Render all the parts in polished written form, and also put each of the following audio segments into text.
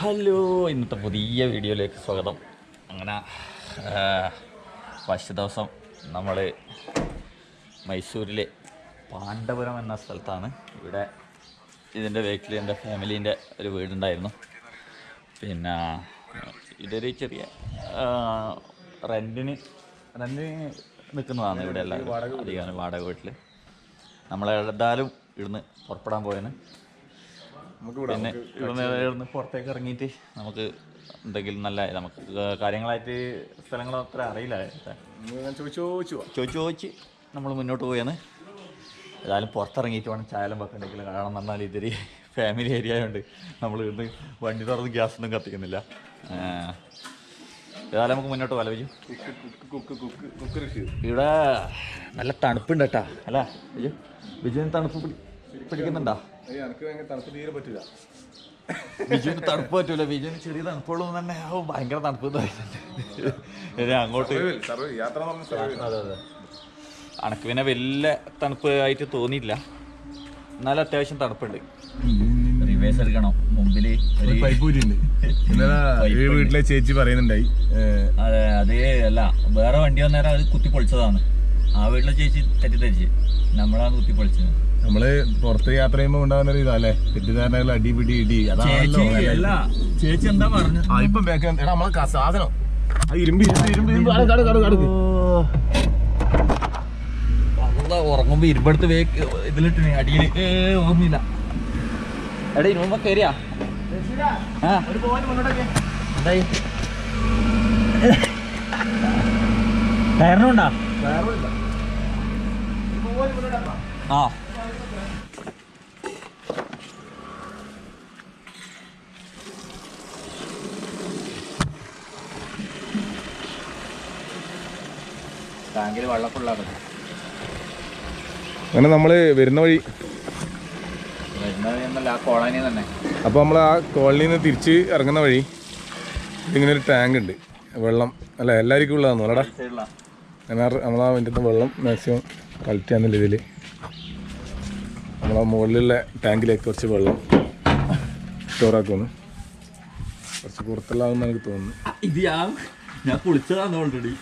Hello, ഇന്നത്തെ പുതിയ വീഡിയോയിലേക്ക് സ്വാഗതം. അങ്ങനെ ഫസ്റ്റ് ദിവസം നമ്മൾ മൈസൂരിലെ പാണ്ഡപുരം എന്ന സ്ഥലത്താണ്. ഇവിടെ ഇതിൻ്റെ ബാക്കിൽ എൻ്റെ ഫാമിലീൻ്റെ ഒരു വീടുണ്ടായിരുന്നു. പിന്നെ ഇതൊരു ചെറിയ റെൻറ്റിന് നിൽക്കുന്നതാണ്. ഇവിടെ എല്ലാവരും അധികം വാടക വീട്ടിൽ. നമ്മളെന്തായാലും ഇവിടുന്ന് പുറപ്പെടാൻ പോയെന്ന്. പിന്നെ ഇവിടുന്ന് പുറത്തേക്ക് ഇറങ്ങിയിട്ട് നമുക്ക് എന്തെങ്കിലും നല്ല നമുക്ക് കാര്യങ്ങളായിട്ട് സ്ഥലങ്ങളോ അത്ര അറിയില്ല. ചോദിച്ച് നമ്മൾ മുന്നോട്ട് പോയെന്ന്. ഏതായാലും പുറത്തിറങ്ങിയിട്ട് വേണം ചായലും വെക്കണ്ടെങ്കിൽ. കാരണം പറഞ്ഞാൽ ഇതൊരു ഫാമിലി ഏരിയ ആയതുകൊണ്ട് നമ്മൾ ഇവിടുന്ന് വണ്ടി തുറന്ന് ഗ്യാസൊന്നും കത്തിക്കുന്നില്ല. ഏതായാലും നമുക്ക് മുന്നോട്ട് പോകാം. ഇവിടെ നല്ല തണുപ്പുണ്ട് കേട്ടാ. അല്ല വിജയന് തണുപ്പ് പിടിക്കുന്നുണ്ടോ? വിജുവിന് തണുപ്പ് പറ്റൂല. വിജുവിന് ചെറിയ തണുപ്പുള്ളൂ തന്നെ. ഭയങ്കര തണുപ്പ് അങ്ങോട്ട്. അതെ അതെ, അനക്ക് പിന്നെ വലിയ തണുപ്പ് ആയിട്ട് തോന്നിയില്ല, എന്നാലും അത്യാവശ്യം തണുപ്പുണ്ട്. റിവേഴ്സ് എടുക്കണം. മുമ്പില് വീട്ടിലെ ചേച്ചി പറയുന്നുണ്ടായി. അതെ, അതേ അല്ല, വേറെ വണ്ടി വന്നേരം അത് കുത്തി പൊളിച്ചതാണ്. ആ വീട്ടിലെ ചേച്ചി തെറ്റിദ്ധരിച്ച് നമ്മളാണ് കുത്തി പൊളിച്ചത്. നമ്മള് പുറത്ത് യാത്ര ചെയ്യുമ്പോ ഉണ്ടാകുന്ന ഒരു ഇതല്ലേ തെറ്റിദ്ധാരണകൾ, അടിപിടി ഇടി. ചേച്ചി എന്താ പറഞ്ഞു? ഇപ്പം നമ്മളെ സാധനം ഉറങ്ങുമ്പോ ഇരുപടുത്ത് ഇതിലിട്ട് അടിയിൽ ഓർമ്മയില്ല. എടാ ഇനുമ്പോ കയറിയാ എന്തായി? കയറണുണ്ടാ? ആ ടാങ്കിൽ വെള്ളം ഫുള്ളാണ്. അങ്ങനെ നമ്മള് വരുന്ന വഴി എന്നല്ല ആ കോളനി തന്നെ. അപ്പോൾ നമ്മൾ ആ കോളനിയിൽ നിന്ന് തിരിച്ച് ഇറങ്ങുന്ന വഴി ഇങ്ങനെ ഒരു ടാങ്ക് ഉണ്ട്. വെള്ളം അല്ല എല്ലാവർക്കും ഉള്ളതാണെന്ന് അല്ലടാ. നമ്മളാ അതിൻ്റെ വെള്ളം മാക്സിമം കളക്ട് ചെയ്യാന്നുള്ള ഇതിൽ നമ്മളാ മുകളിലുള്ള ടാങ്കിലേക്ക് കുറച്ച് വെള്ളം സ്റ്റോറാക്കുന്നു. കുറച്ച് പുറത്തുള്ളതെന്ന് എനിക്ക് തോന്നുന്നു. ഇത് ഞാൻ കുളിച്ചതാന്ന് ഓൾറെഡി.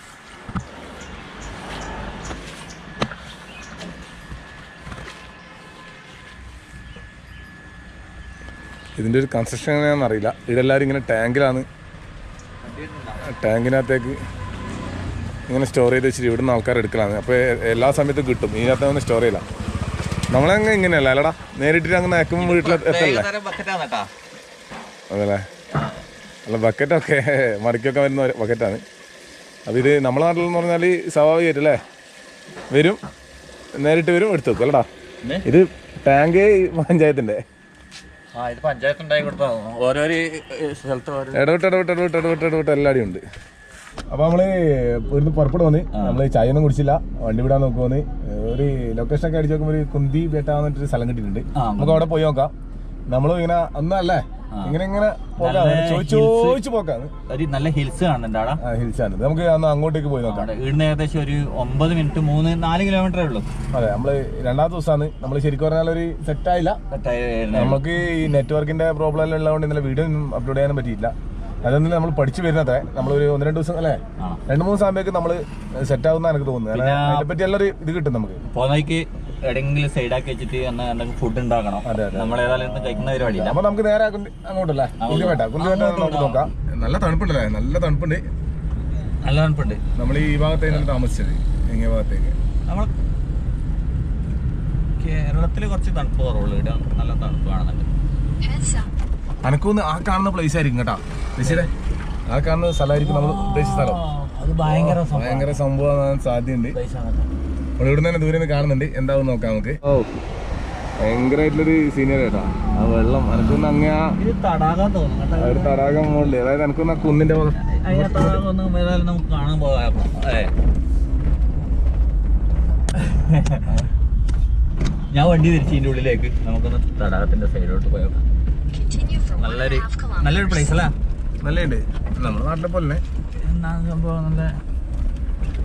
ഇതിൻ്റെ ഒരു കൺസ്ട്രക്ഷൻ എങ്ങനെയാണെന്ന് അറിയില്ല. ഇതെല്ലാവരും ഇങ്ങനെ ടാങ്കിലാണ്, ടാങ്കിനകത്തേക്ക് ഇങ്ങനെ സ്റ്റോർ ചെയ്ത് വെച്ചിട്ട് ഇവിടുന്ന് ആൾക്കാർ എടുക്കലാണ്. അപ്പോൾ എല്ലാ സമയത്തും കിട്ടും. ഇതിനകത്ത് അങ്ങനെ സ്റ്റോർ ചെയ്യില്ല. നമ്മളങ്ങനെ ഇങ്ങനെയല്ല അല്ലടാ, നേരിട്ടിട്ട് അങ്ങനെ അയക്കുമ്പോൾ വീട്ടിലെത്തല്ലേ. അതല്ലേ, അല്ല ബക്കറ്റൊക്കെ മറിക്കൊക്കെ വരുന്ന ബക്കറ്റാണ്. അപ്പോൾ ഇത് നമ്മളെ നാട്ടിലെന്ന് പറഞ്ഞാൽ സ്വാഭാവികമായിട്ടല്ലേ വരും, നേരിട്ട് വരും, എടുത്തു വെക്കും അല്ലടാ. ഇത് ടാങ്ക് പഞ്ചായത്തിൻ്റെ ഇടവിട്ട് എല്ലാവരും ഉണ്ട്. അപ്പോൾ നമ്മൾ ഇവിടുന്ന് പുറപ്പെട്ട് വന്ന് നമ്മൾ ചായ ഒന്നും കുടിച്ചില്ല, വണ്ടി വിടാൻ നോക്കുമെന്ന് ഒരു ലൊക്കേഷനൊക്കെ അടിച്ച് നോക്കുമ്പോൾ ഒരു കുന്തി ബേട്ട എന്നിട്ടൊരു സ്ഥലം കിട്ടിയിട്ടുണ്ട്. നമുക്ക് അവിടെ പോയി നോക്കാം. നമ്മളും ഇങ്ങനെ ഒന്നല്ലേ ഇങ്ങനെ പോകാം, ചോദിച്ചു പോക്കാണ്. നല്ല ഹിൽസ് കാണുന്നുണ്ട്. ഹിൽസ് ആണ്. നമുക്ക് അന്ന് അങ്ങോട്ടേക്ക് പോയി നോക്കാം. ഇവിടുന്ന് ഏകദേശം ഒരു 9 മിനിറ്റ് 3-4 കിലോമീറ്ററേ ഉള്ളൂ. അതെ, നമ്മള് രണ്ടാമത്തെ ദിവസമാണ്. നമ്മൾ ശരിക്കും പറഞ്ഞാൽ ഒരു സെറ്റായില്ല. നമുക്ക് ഈ നെറ്റ്വർക്കിന്റെ പ്രോബ്ലം എല്ലാം ഉള്ളതുകൊണ്ട് ഇന്നലെ വീഡിയോ ഒന്നും അപ്ലോഡ് ചെയ്യാനും പറ്റിയില്ല. അതൊന്നും നമ്മൾ പഠിച്ചു വരുന്നതേ. നമ്മളൊരു 1-2 ദിവസം അല്ലേ 2-3 ദിവസം ആകുമ്പോഴേക്ക് നമ്മള് സെറ്റ് ആവുന്ന എനിക്ക് തോന്നുന്നത്. അതിനെ പറ്റി എല്ലാവരും ഇത് കിട്ടും നമുക്ക്. പോന്നേക്ക് എവിടെയെങ്കിലും സൈഡാക്കി വെച്ചിട്ട് എന്തെങ്കിലും ഫുഡ് ഉണ്ടാക്കണം. നമ്മളേതായാലും കഴിക്കുന്ന പരിപാടിയില്ല. അപ്പൊ നമുക്ക് നേരെ അങ്ങോട്ടല്ലേ കുന്തിപേട്ട നമുക്ക് നോക്കാം. നല്ല തണുപ്പുണ്ടല്ലേ, നല്ല തണുപ്പുണ്ട്. നമ്മൾ ഈ ഭാഗത്തേക്ക് താമസിച്ചത് എങ്ങനെ ഭാഗത്തേക്ക്? നമ്മൾ കേരളത്തില് കുറച്ച് തണുപ്പ് കുറവുള്ളൂ. ഇവിടെ നല്ല തണുപ്പ് കാണുന്നുണ്ട്. അനക്കൊന്ന് ആ കാണുന്ന പ്ലേസ് ആയിരിക്കും കേട്ടാ. ഋഷിയുടെ ആ കാണുന്ന സ്ഥലമായിരിക്കും നമ്മൾ ഉദ്ദേശിച്ച സ്ഥലം. അത് ഭയങ്കര സംഭവം സാധ്യതയുണ്ട്. നമ്മൾ ഇവിടെ തന്നെ ദൂരെ നിന്ന് കാണുന്നുണ്ട്. എന്താവും നോക്കാം നമുക്ക്. ഭയങ്കരമായിട്ടുള്ളൊരു സീനിയർ കേട്ടാ. ആ വെള്ളം എനക്കൊന്ന് അങ്ങ് ഒരു തടാകം മുകളിൽ, അതായത് എനക്കൊന്ന് ആ കുന്നിന്റെ നമുക്ക് കാണാൻ പോകാം. ഞാൻ വണ്ടി തിരിച്ച് ഇതിന്റെ ഉള്ളിലേക്ക് നമുക്കൊന്ന് തടാകത്തിന്റെ സൈഡിലോട്ട് പോയേക്കാം. നല്ലൊരു പ്ലേസ് അല്ല, നല്ലുണ്ട്. നമ്മുടെ നാട്ടിലെ പോലെ എന്താണ് സംഭവം? നല്ല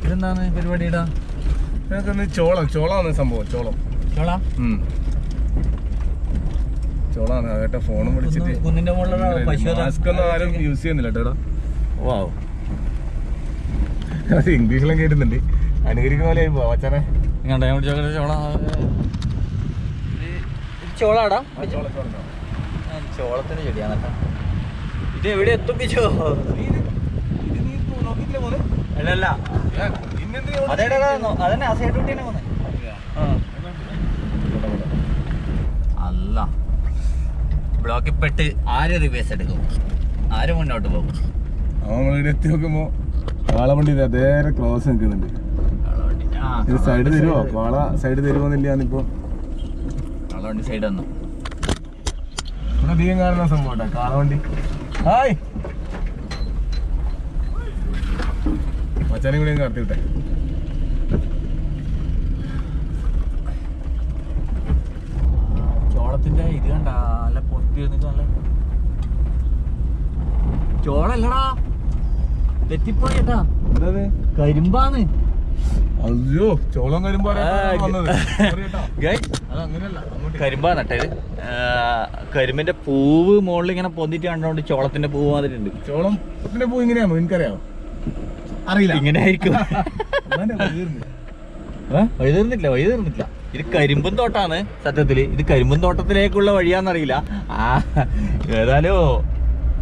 ഇതെന്താണ് പരിപാടിയുടെ? ചോളമാണ് സംഭവം. ചോളം ചോളാണ് അതേട്ടാ ഫോണും വിളിച്ചിട്ട് കുന്നിന്റെ മുകളിലുള്ള പശു മാസ്ക് ഒന്നും ആരും യൂസ് ചെയ്യുന്നില്ല കേട്ടോ. വാ അത് ഇംഗ്ലീഷിലും കേട്ടുന്നുണ്ട്. അനുകരിക്കുന്ന പോലെ ആയിപ്പോ അച്ഛനെ. ചോളാടാ ചോളത്തിന്റെ ചെടിയാണ് കേട്ടോ. ഇത് എവിടെ എത്തുപ്പിച്ചോ? അല്ലല്ല അതേടാ അതന്നെ ആ സൈഡ് കുട്ടീനെ പോന്നെ. അല്ല ബ്ലോക്കിൽ പെട്ട് ആര് റിവേഴ്സ് എടുക്കും, ആര് മുന്നോട്ട് പോകും? നമ്മളിവിടെ എത്തി നോക്കുമ്പോ കാളവണ്ടി അതേറെ ക്ലോസ് നിൽക്കുന്നുണ്ട്. ഇത് സൈഡ് തരുമോ? കാള സൈഡ് തരുമോന്നില്ലാന്നിപ്പോ കാളവണ്ടി സൈഡ് വന്നു. ഇവിടെ അധികം കാണുന്ന സംഭവം കാളവണ്ടി. ഹായ് മച്ചാനും കൂടി കടത്തി വിട്ടെ. ചോളത്തിന്റെ ഇത് കണ്ട നല്ല പൊത്തി നല്ല ചോളല്ലടാ, തെറ്റിപ്പോയി കേട്ടാ. എന്താ കരിമ്പാന്ന്. അയ്യോ ചോളം കരിമ്പാ കരിമ്പാ നട്ടത്. കരിമ്പിന്റെ പൂവ് മുകളിൽ ഇങ്ങനെ പൊന്തിട്ട് കണ്ടോണ്ട് ചോളത്തിന്റെ പൂവ് മാതിരി ഉണ്ട്. ചോളത്തിന്റെ പൂ ഇങ്ങനെയാണോ? എനിക്കറിയാമോ? അറിയില്ല. ഇങ്ങനെ ആയിരിക്കും. വഴി തീർന്നില്ല. ഇത് കരിമ്പും തോട്ടാണ് സത്യത്തില്. ഇത് കരിമ്പും തോട്ടത്തിലേക്കുള്ള വഴിയാന്നറിയില്ല. ഏതായാലും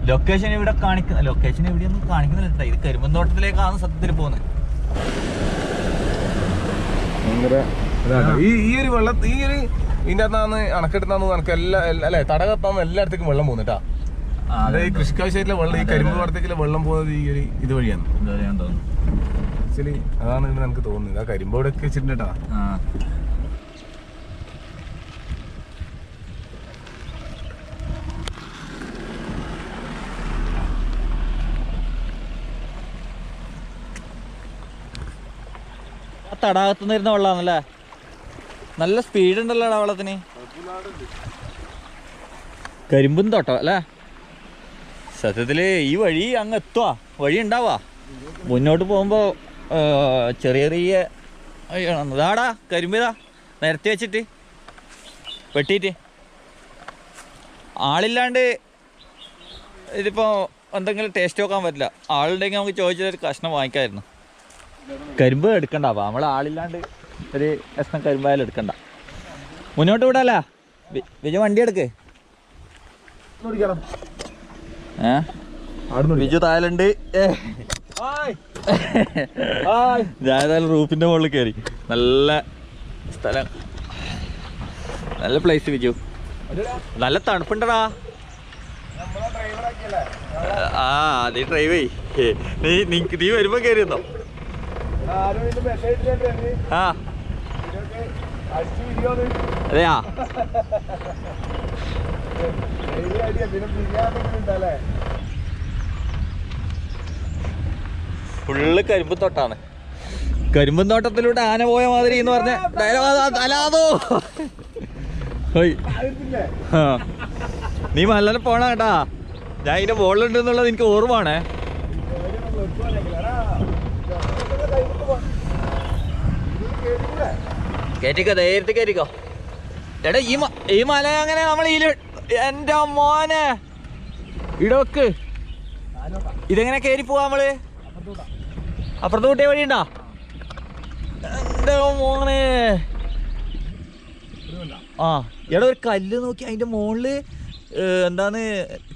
ലൊക്കേഷൻ ഇവിടെ കാണിക്കുന്ന ലൊക്കേഷൻ എവിടെയൊന്നും കാണിക്കുന്നില്ല. ഇത് കരിമ്പും തോട്ടത്തിലേക്കാണ് സത്യത്തിൽ പോകുന്നത്. ഈ ഒരു വെള്ളം ഈ ഒരു ഇതിന്റെ അകത്താണ് അണക്കെടുത്താന്ന് കണക്ക് അല്ലെ തടകത്താന്ന് എല്ലായിടത്തേക്കും വെള്ളം പോകുന്നിട്ടാ. ഈ കൃഷിക്കാവശ്യമായിട്ടുള്ള വെള്ളം ഈ കരിമ്പ് പാടത്തേക്കുള്ള വെള്ളം പോകുന്നത് ഈ ഒരു ഇത് വഴിയാണ് തോന്നുന്നു. ആക്ച്വലി അതാണ് നമുക്ക് തോന്നുന്നത്. ആ കരിമ്പ് ഇവിടെ ഒക്കെ വെച്ചിട്ടുണ്ടാ. തടാകത്തുനിന്ന് വരുന്ന വെള്ളമാണല്ലേ? നല്ല സ്പീഡ് ഉണ്ടല്ലോ വെള്ളത്തിന്. കരിമ്പും തോട്ടം അല്ലേ? സത്യത്തില് ഈ വഴി അങ്ങ് എത്തുക വഴി ഉണ്ടാവാ. മുന്നോട്ട് പോകുമ്പോ ചെറിയ ഇതാടാ കരിമ്പിതാ നിരത്തി വെച്ചിട്ട് വെട്ടിയിട്ട് ആളില്ലാണ്ട് ഇതിപ്പോ എന്തെങ്കിലും ടേസ്റ്റ് നോക്കാൻ പറ്റില്ല. ആളുണ്ടെങ്കിൽ നമുക്ക് ചോദിച്ചൊരു കഷ്ണം വാങ്ങിക്കായിരുന്നു. കരിമ്പ് എടുക്കണ്ട, അപ്പൊ നമ്മൾ ആളില്ലാണ്ട് ഒരു കഷ്ണം കരിമ്പായാലും എടുക്കണ്ട. മുന്നോട്ട് വിടാല്ല. വിജു വണ്ടി എടുക്ക്. വിജു തായലുണ്ട്. ഞാനേതായാലും റൂഫിന്റെ മുകളിൽ കയറി. നല്ല സ്ഥലം, നല്ല പ്ലേസ് വിജു. നല്ല തണുപ്പുണ്ടടാ. നീ ഡ്രൈവ് നീ വരുമ്പോ കയറിയെന്നോ? അതെയാ? ഫുള്ള് കരിമ്പും തോട്ടാണ്. കരിമ്പും തോട്ടത്തിലൂടെ ആന പോയ മാതിരി എന്ന് പറഞ്ഞ ഡയലോഗോ. നീ മല്ലനെ പോണ കേട്ടാ. ഞാൻ ഇതിന്റെ ബോളുണ്ട് എന്നുള്ളത് എനിക്ക് ഓർമ്മയാണേ. കയറ്റിക്കോ, ധൈര്യത്തിൽ കയറ്റിക്കോ. എടാ ഈ മല അങ്ങനെ നമ്മൾ എന്റെ മോനെ ഇടവക്ക് ഇതെങ്ങനെ കയറി പോവാ നമ്മള്? അപ്പുറത്ത് കൂട്ടിയ വഴിയുണ്ടോ? എന്റെ മോനെ എടാ ഒരു കല്ല് നോക്കി അതിന്റെ മുകളില് എന്താന്ന്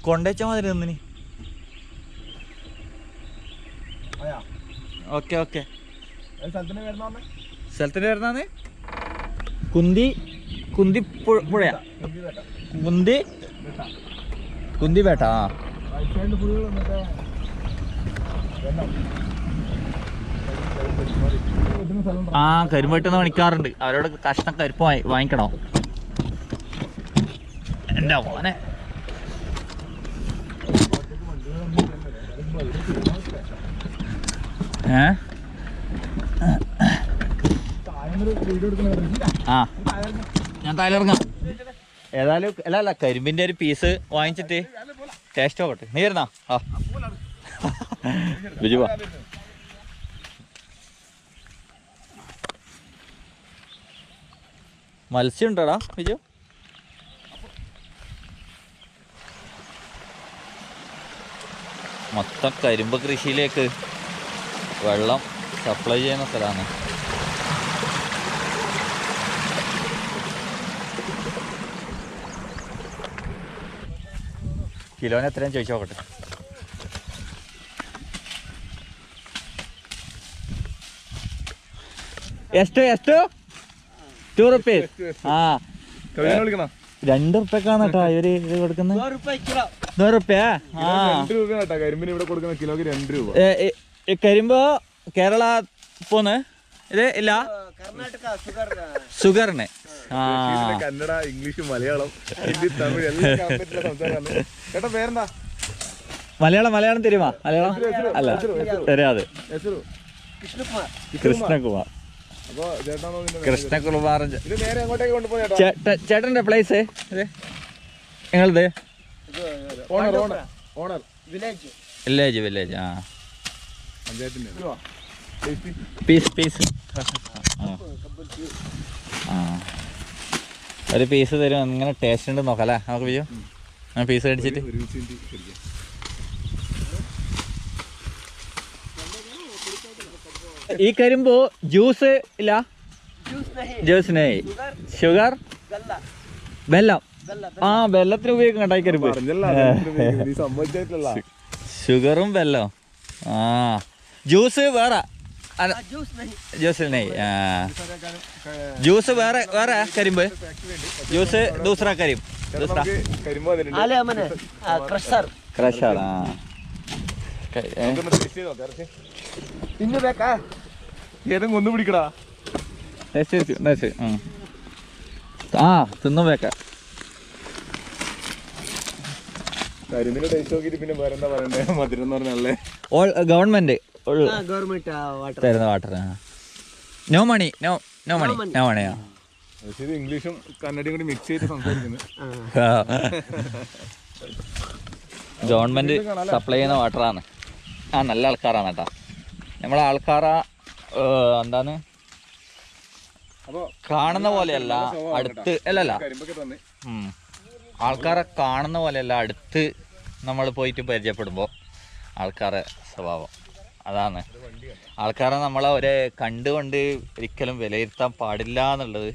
കൊണ്ടേച്ച മാതിരി നിന്നിന്. ഓക്കെ സ്ഥലത്തിന്റെ പേരുന്നാന്ന് കുന്തി പുഴയാ? കുന്തിപേട്ട. കരിമ്പെട്ടുന്ന പണിക്കാറുണ്ട്. അവരോട് കഷ്ണം കരിപ്പ് വാങ്ങിക്കണോ? എന്റെ മോനെ ഞാൻ തായിലിറങ്ങാം. ഏതായാലും അല്ല കരിമ്പിന്റെ ഒരു പീസ് വാങ്ങിച്ചിട്ട് ടേസ്റ്റ് ആവട്ടെ. നീ വരുന്നാ? ബിജുവാ മത്സ്യം ഉണ്ടോടാ ബിജു? മൊത്തം കരിമ്പ് കൃഷിയിലേക്ക് വെള്ളം സപ്ലൈ ചെയ്യുന്ന സ്ഥലമാണ്. കിലോന് എത്രയും ചോദിച്ചു നോക്കട്ടെ. ಎಷ್ಟು 2 rupees. ആ 2 ഉറുപ്പ്യക്കാണ് കേട്ടോ ഇവര് ഇത് കൊടുക്കുന്നത്. 100 രൂപ. ആ കരിമ്പിന് ഇവിടെ കൊടുക്കുന്ന കിലോക്ക് 2 രൂപ. കരിമ്പ് കേരള പോന്ന് ഇത് ഇല്ല ഷുഗറിന്. ആ കന്നഡ, ഇംഗ്ലീഷ്, മലയാളം, ഹിന്ദി, തമിഴ് എല്ലാം ചേട്ടാ പേരെന്താ? മലയാളം തരുമാ? മലയാളം അല്ല തരാത്. കൃഷ്ണകുമാർ. കൃഷ്ണകുമാർ ചേട്ടൻ്റെ പ്ലേസ് നിങ്ങളത്? വില്ലേജ്. ആ പീസ് ആ ഒരു പീസ് തരും. ഇങ്ങനെ ടേസ്റ്റ് ഉണ്ട് നോക്കാം അല്ലേ നമുക്ക്? വിജു ആ പീസ് അടിച്ചിട്ട് ഈ കരിമ്പോ ജ്യൂസ് ഇല്ല? ജ്യൂസ് നെയ്, ഷുഗർ, വെള്ളം. ആ വെള്ളത്തിന് ഉപയോഗിക്കും കേട്ടോ ഈ കരിമ്പ്. ഷുഗറും വെള്ളം. ആ ജ്യൂസ് വേറെ, ജ്യൂസ് നെയ്. ആ ജ്യൂസ് വേറെ കരിമ്പ്. ജ്യൂസ് ദൂസറ കരിമ്പ്. ക്രഷർ. ആ ഏതെങ്കിലും ഒന്ന് പിടിക്കടാ. ആ തിന്നു വെക്കാം. കരിമ്പിന്റെ ടേസ്റ്റ് നോക്കിയിട്ട് പിന്നെ വേറെന്താ പറയണ്ടേ? മധുരം എന്ന് പറഞ്ഞാലേ ഗവൺമെന്റ് തരുന്ന വാട്ടർ. No money. ഇംഗ്ലീഷും കന്നഡയും കൂടി മിക്സ് ചെയ്ത് സംസാരിക്കുന്നത്. ഗവൺമെന്റ് സപ്ലൈ ചെയ്യുന്ന വാട്ടറാണ്. ആ നല്ല ആൾക്കാരാണ് കേട്ടോ. നമ്മളെ ആൾക്കാരാ എന്താണ് കാണുന്ന പോലെയല്ല, അടുത്ത് അല്ലല്ല ആൾക്കാരെ കാണുന്ന പോലെയല്ല, അടുത്ത് നമ്മൾ പോയിട്ട് പരിചയപ്പെടുമ്പോൾ ആൾക്കാരെ സ്വഭാവം അതാണ്. ആൾക്കാരെ നമ്മളെ കണ്ടുകൊണ്ട് ഒരിക്കലും വിലയിരുത്താൻ പാടില്ല എന്നുള്ളത്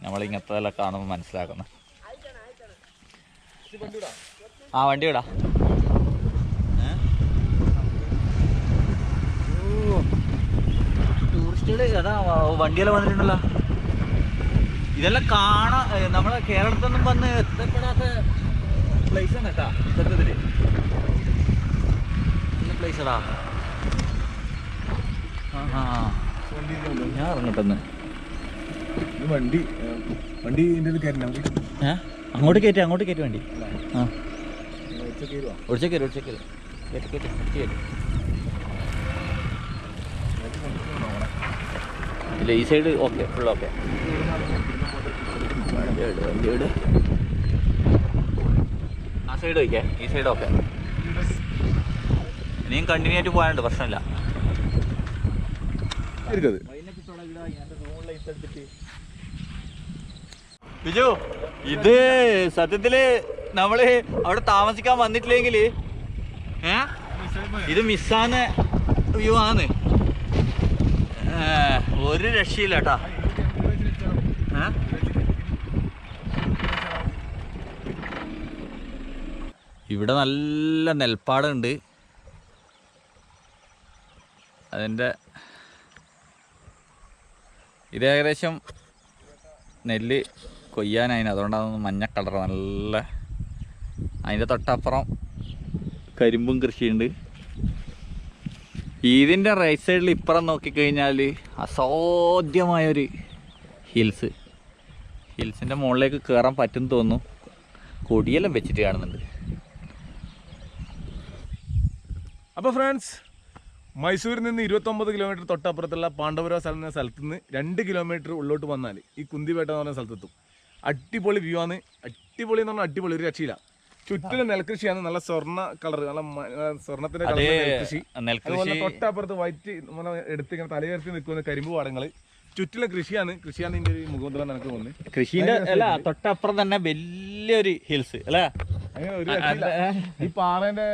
നമ്മളിങ്ങനത്തെ കാണുമ്പോൾ മനസ്സിലാക്കുന്നു. ആ വണ്ടി വിടാ. ടൂറിസ്റ്റുകൾ അതാ വണ്ടിയെല്ലാം വന്നിട്ടുണ്ടല്ലോ. ഇതെല്ലാം കാണാൻ നമ്മളെ കേരളത്തിൽ നിന്നും വന്ന് എത്തപ്പെടാത്ത പ്ലേസ് ആണ് കേട്ടാ. സത്യത്തില് നല്ല പ്ലേസടാ. ഞാൻ ഇറങ്ങട്ടെന്ന്. വണ്ടി അങ്ങോട്ട് കയറ്റി വണ്ടി. ആ ഒടിച്ചേക്കരു ഇല്ല ഈ സൈഡ് ഓക്കെ, ഫുൾ ഓക്കെ. വണ്ടി ആ സൈഡ് വയ്ക്കേ, ഈ സൈഡ് ഓക്കെ. ഇനിയും കണ്ടിന്യൂ ആയിട്ട് പോകാനുണ്ട്, പ്രശ്നമില്ല. ബിജു ഇത് സത്യത്തില് നമ്മള് അവിടെ താമസിക്കാൻ വന്നിട്ടില്ലെങ്കിൽ ഇത് മിസ്സാന്ന വ്യൂ ആണ്. ഒരു രക്ഷയില്ല കേട്ടാ. ഇവിടെ നല്ല നെൽപ്പാടുണ്ട്. അതിൻ്റെ ഇത് ഏകദേശം നെല്ല് കൊയ്യാനായിന്, അതുകൊണ്ടാണ് മഞ്ഞ കളർ നല്ല. അതിൻ്റെ തൊട്ടപ്പുറം കരിമ്പും കൃഷിയുണ്ട്. ഇതിൻ്റെ റൈറ്റ് സൈഡിൽ ഇപ്പുറം നോക്കിക്കഴിഞ്ഞാൽ അസാധ്യമായൊരു ഹിൽസിൻ്റെ മുകളിലേക്ക് കയറാൻ പറ്റും തോന്നുന്നു. കൊടിയെല്ലാം വെച്ചിട്ട് കാണുന്നുണ്ട്. അപ്പോൾ ഫ്രണ്ട്സ്, മൈസൂരിൽ നിന്ന് 29 കിലോമീറ്റർ തൊട്ടപ്പുറത്തുള്ള പാണ്ഡവപുര എന്ന സ്ഥലത്ത് നിന്ന് 2 കിലോമീറ്റർ ഉള്ളോട്ട് വന്നാൽ ഈ കുന്തിപേട്ട എന്ന് പറഞ്ഞ സ്ഥലത്തെത്തും. അടിപൊളി വ്യൂ ആണ്. അടിപൊളി എന്ന് പറഞ്ഞാൽ അടിപൊളി, ഒരു രക്ഷയില്ല. ചുറ്റിലും നെൽകൃഷിയാണ്. നല്ല സ്വർണ്ണ കളർ, നല്ല സ്വർണ്ണത്തിന്റെ കളർ നെൽകൃഷി. അതുപോലെ തൊട്ടപ്പുറത്ത് വൈറ്റ് എടുത്ത് ഇങ്ങനെ തലയുയർത്തി നിൽക്കുന്ന കരിമ്പ് പാടങ്ങൾ. ചുറ്റിലും കൃഷിയാണ് ഇതിന്റെ ഒരു മുഖമുദ്ര എനിക്ക് തോന്നുന്നത്. കൃഷിന്റെ അല്ല, തൊട്ടപ്പുറം തന്നെ വലിയൊരു ഹിൽസ് അല്ലേ? അങ്ങനെ ഒരു രക്ഷയില്ല. ഈ പാറേന്റെ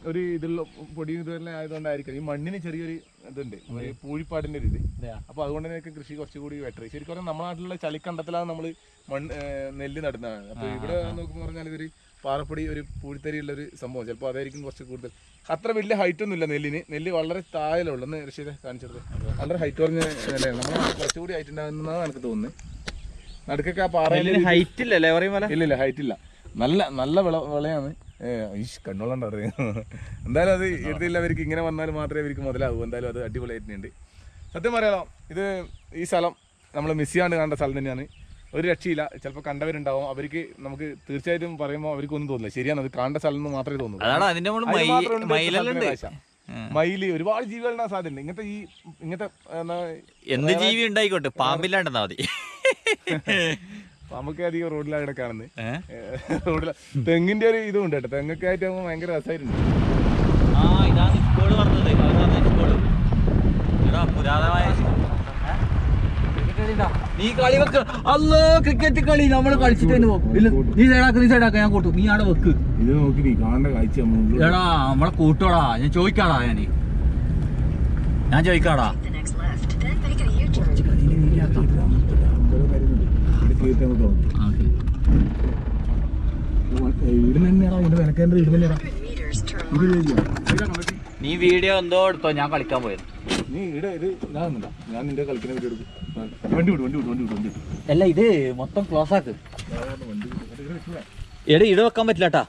ഒരു ഇതുള്ള പൊടി ഇതെല്ലാം ആയതുകൊണ്ടായിരിക്കും ഈ മണ്ണിന് ചെറിയൊരു ഇതുണ്ട്, ഒരു പൂഴിപ്പാടിന്റെ ഒരു ഇത്. അപ്പൊ അതുകൊണ്ട് തന്നെ കൃഷി കുറച്ചുകൂടി ബെറ്റർ. ശരിക്കും പറഞ്ഞാൽ നമ്മുടെ നാട്ടിലുള്ള ചളിക്കണ്ടത്തിലാണ് നമ്മൾ നെല്ല് നടുന്നതാണ്. അപ്പൊ ഇവിടെ നോക്കുമ്പോൾ പറഞ്ഞാൽ ഇതൊരു പാറപ്പൊടി, ഒരു പൂഴിത്തരിയുള്ള ഒരു സംഭവം. ചിലപ്പോൾ അതായിരിക്കും കുറച്ച് കൂടുതൽ. അത്ര വലിയ ഹൈറ്റ് ഒന്നും ഇല്ല നെല്ലിന്. നെല്ല് വളരെ താഴെയുള്ളൂ. ഋഷിയെ കാണിച്ചത് വളരെ ഹൈറ്റ് കുറഞ്ഞ നെല്ലാണ്. നമ്മൾ കുറച്ചുകൂടി ഹൈറ്റ് ഉണ്ടാകുന്നതാണ് എനിക്ക് തോന്നുന്നത്. നടുക്കൊക്കെ ആ പാറയിൽ ഹൈറ്റ് ഇല്ലല്ലേ പറയുമ്പോൾ? ഇല്ല ഹൈറ്റ് ഇല്ല. നല്ല വിളയാണ്. കണ്ണോളണ്ട എന്തായാലും അത് എടുത്തില്ല. അവർക്ക് ഇങ്ങനെ വന്നാൽ മാത്രമേ അവർക്ക് മുതലാവൂ. എന്തായാലും അത് അടിപൊളിയായിട്ടുണ്ട്. സത്യം പറയാലോ, ഇത് ഈ സ്ഥലം നമ്മൾ മിസ് ചെയ്യാണ്ട് കണ്ട സ്ഥലം തന്നെയാണ്. ഒരു രക്ഷയില്ല. ചിലപ്പോൾ കണ്ടവരുണ്ടാവും, അവർക്ക് നമുക്ക് തീർച്ചയായിട്ടും പറയുമ്പോൾ അവർക്കൊന്നും തോന്നില്ല. ശരിയാണ്, അത് കാണേണ്ട സ്ഥലം എന്ന് മാത്രമേ തോന്നുള്ളൂ. മയില്, ഒരുപാട് ജീവികളുടെ സാധ്യത. ഇങ്ങനത്തെ എന്ത് ജീവി ഉണ്ടായിക്കോട്ടെ, പാമ്പില്ലാണ്ടെന്നാ മതി. നമുക്ക് അധികം റോഡിലാണ് ഇവിടെ കാണുന്നത്. റോഡില തെങ്ങിന്റെ ഒരു ഇതും ഉണ്ട് കേട്ടോ. തെങ്ങൊക്കെ ആയിട്ട് ഭയങ്കര രസമായിട്ടുണ്ട്. നീ കളി വെക്ക. അല്ലോ ക്രിക്കറ്റ് കളി നമ്മൾ കളിച്ചിട്ട് തന്നെ പോകും. നീ സൈഡാക്ക ഞാൻ കൂട്ടും. നീ അവിടെ വെക്ക്. ഇത് നോക്കി നീ കാണേണ്ട കാഴ്ച. എടാ നമ്മളെ കൂട്ടോടാ. ഞാൻ ചോദിക്കാടാ. ഞാൻ ചോദിക്കാടാ. നീ വീഡിയോ എന്തോ എടുത്തോ, ഞാൻ കളിക്കാൻ പോയത്. നീ ഞാൻ നിന്റെ കളിക്കുന്ന വീഡിയോ എടുക്കും. വണ്ടി വിടും. അല്ല ഇത് മൊത്തം ക്ലോസ് ആക്ക്. എടാ ഇട വെക്കാൻ പറ്റില്ലാട്ടാ.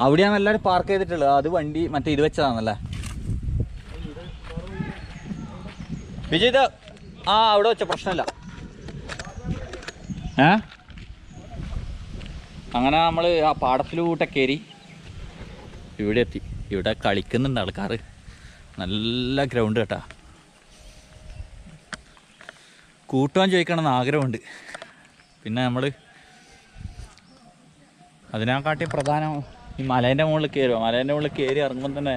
അവിടെയാണ് എല്ലാവരും പാർക്ക് ചെയ്തിട്ടുള്ളത്. അത് വണ്ടി മറ്റേ ഇത് വെച്ചതാണല്ലേ വിജയ്. ഇത് അവിടെ വെച്ച പ്രശ്നമില്ല. അങ്ങനെ നമ്മൾ ആ പാടത്തിലൂടെ കയറി ഇവിടെ എത്തി. ഇവിടെ കളിക്കുന്നുണ്ട് ആൾക്കാർ. നല്ല ഗ്രൗണ്ട് കേട്ടാ. കൂട്ടുവാൻ ചോദിക്കണമെന്ന് ആഗ്രഹമുണ്ട്. പിന്നെ നമ്മൾ അതിനെക്കാട്ടി പ്രധാനം ഈ മലേൻ്റെ മുകളിൽ കയറുക. മലേൻ്റെ മുകളിൽ കയറി ഇറങ്ങുമ്പോൾ തന്നെ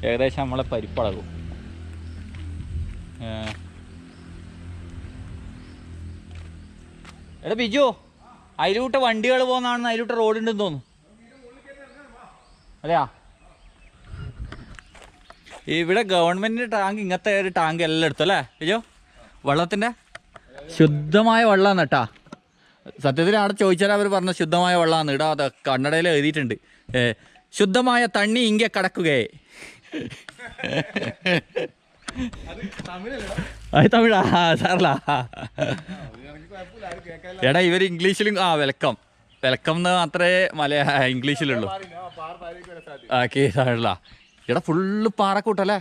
ഏകദേശം നമ്മളെ പരിപ്പളകും. എടാ ബിജു, അതിലൂട്ട് വണ്ടികൾ പോകുന്നതാണെന്ന് അതിലൂട്ട് റോഡുണ്ടെന്ന് തോന്നുന്നു. അതെയാ, ഇവിടെ ഗവൺമെൻറ്റിൻ്റെ ടാങ്ക് ഇങ്ങനത്തെ ഒരു ടാങ്ക് എല്ലാം എടുത്തു അല്ലേ ബിജു? വെള്ളത്തിൻ്റെ ശുദ്ധമായ വെള്ളമാണ് കേട്ടാ. സത്യത്തിൽ അവിടെ ചോദിച്ചാൽ അവർ പറഞ്ഞ ശുദ്ധമായ വെള്ളമാണ്. ഇടാ അത് കന്നഡയിൽ എഴുതിയിട്ടുണ്ട്, ശുദ്ധമായ തണ്ണി ഇങ്ങ കടക്കുകയെ. അത് തമിഴാ സാറല്ല. എടാ ഇവർ ഇംഗ്ലീഷിലും വെൽക്കം എന്ന് മാത്രമേ ഇംഗ്ലീഷിലുള്ളൂ. കേസാണല്ല. എടാ ഫുള്ള് പാറക്കൂട്ടല്ലേ.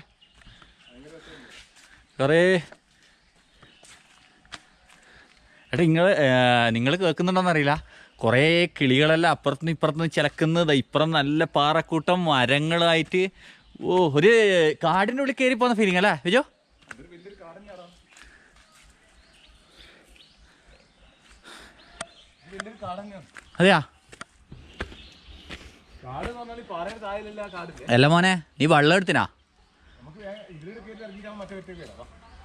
കുറേ എടാ നിങ്ങൾ കേൾക്കുന്നുണ്ടോന്നറിയില്ല. കുറേ കിളികളെല്ലാം അപ്പുറത്തുനിന്ന് ഇപ്പുറത്തുനിന്ന് ചിലക്കുന്നത്. ഇപ്പുറം നല്ല പാറക്കൂട്ടം മരങ്ങളായിട്ട്. ഒരു കാടിൻ്റെ ഉള്ളിൽ കയറി പോകുന്ന ഫീലിംഗ് അല്ലേ വിജോ? അതെയാ. അല്ല മോനെ, നീ വെള്ളം എടുത്തിനാ?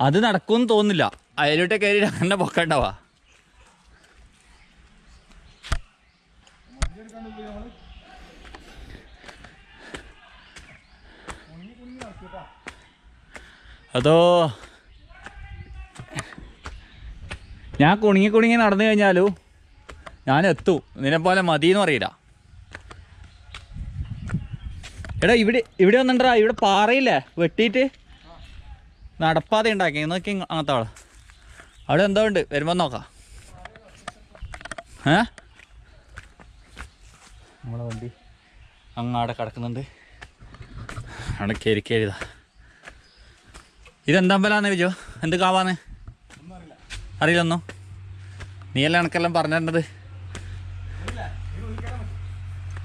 അത് നടക്കുമെന്ന് തോന്നുന്നില്ല. അതിലോട്ട് കയറി അങ്ങനെ പൊക്കണ്ടാവാ. അതോ ഞാൻ കുണുങ്ങി നടന്നു കഴിഞ്ഞാലും ഞാൻ എത്തും. നിന്നെപ്പോലെ മതിയെന്ന് പറയില്ല. എടാ ഇവിടെ വന്നിട്ടാ. ഇവിടെ പാറയില്ലേ വെട്ടിയിട്ട് നടപ്പാതെ ഉണ്ടാക്കി നോക്കി. അങ്ങനത്തെ അവിടെ എന്തോ ഉണ്ട്, വരുമ്പോൾ നോക്കാം. നമ്മളെ വണ്ടി അങ്ങാടെ കിടക്കുന്നുണ്ട്. അവിടെ കയറിയതാ. ഇതെന്തമ്പലാന്ന് വിജോ? എന്ത് കാവാന്ന് അറിയില്ലൊന്നും. നീയല്ലേ എനക്കെല്ലാം പറഞ്ഞു തരേണ്ടത്.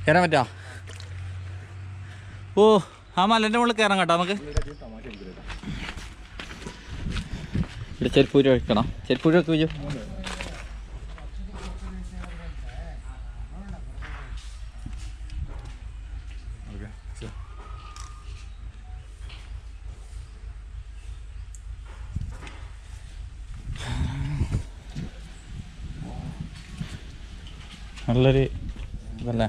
കയറാൻ പറ്റാ? ആ മലൻ്റെ മുകളിൽ കയറാൻ കേട്ടോ നമുക്ക്. ഇവിടെ ചെരുപ്പൂര് വയ്ക്കണം. ചെരുപ്പൂര് വെക്ക് വിജു. നല്ലൊരു ഇതല്ലേ.